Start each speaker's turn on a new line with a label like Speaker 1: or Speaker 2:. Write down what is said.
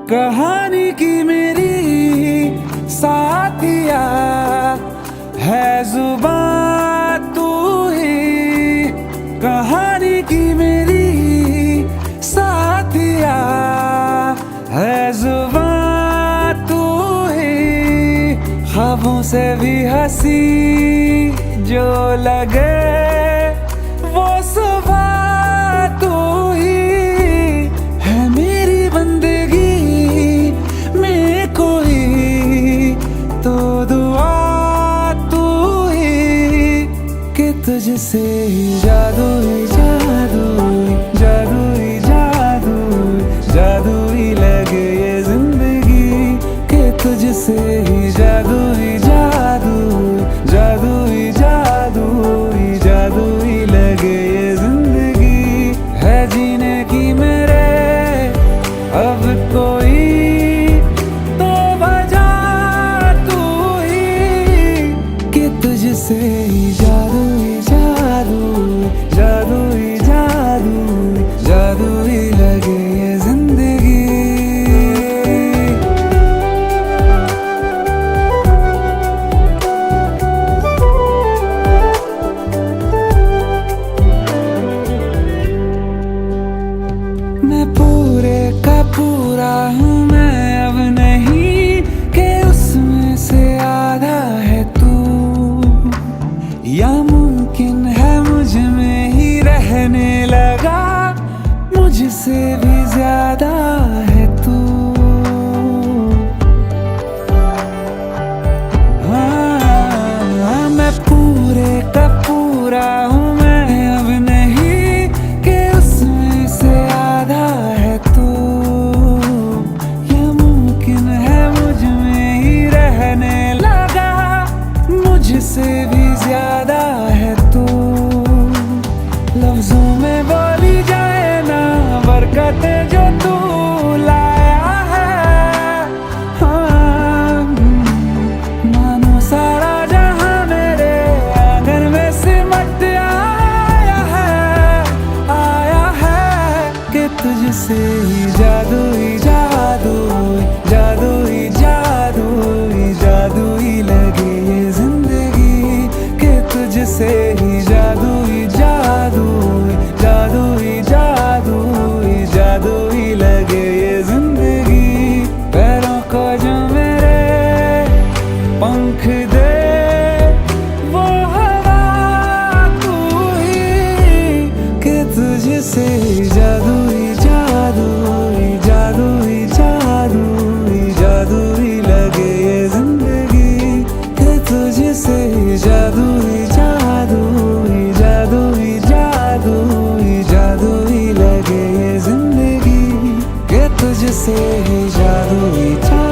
Speaker 1: कहानी की मेरी साथिया है जुबान तू ही। कहानी की मेरी साथिया है जुबान तू ही। ख्वाबों से भी हंसी जो लगे वो सुबह तू ही है। मेरी बंदगी में कोई तो दुआ तू ही कि तुझसे जादू ही जादू जादू ही जादू जादू ही लगे ये जिंदगी कि तुझसे ही जादू ही जादू जादू ही जादू ही जादू ही लगे ये जिंदगी है जीने की मेरे अब कोई तो वजह तू ही कि तुझसे ही जादू ही जादू जादू ही जादू जादू ही लगे ये जिंदगी। मैं पूरे का पूरा हूँ मैं अब नहीं कि उसमें से आधा है तू। या मुमकिन है मुझ में ही रहने लगा मुझसे भी ज्यादा है तू। हाँ, मैं पूरे का पूरा हूँ मैं अब नहीं कि उसमें से आधा है तू। या मुमकिन है मुझ में ही रहने लगा मुझसे भी ज्यादा है तू। लफ्जों में बोली जाए ना बरकतें जो तू लाया है। हाँ, मानो सारा जहां मेरे आंगन में सिमट आया है कि तुझसे ही जादू ही जादू जादू ही जादू ही जादू ही लगे ये जिंदगी कि तुझसे ही जादू ही जादू जादू ही जादू ही जादू ही लगे ये जिंदगी। पैरों को जो मेरे पंख दे वो हवा तू ही कि तुझसे ही जादू ही जादू ही जादू ही जादू ही जादू ही लगे ये जिंदगी कि तुझसे ही जादू ही जादू ही जादू ही जादू ही जादू ही लगे ये जिंदगी कि तुझसे ही जादू ही जादू।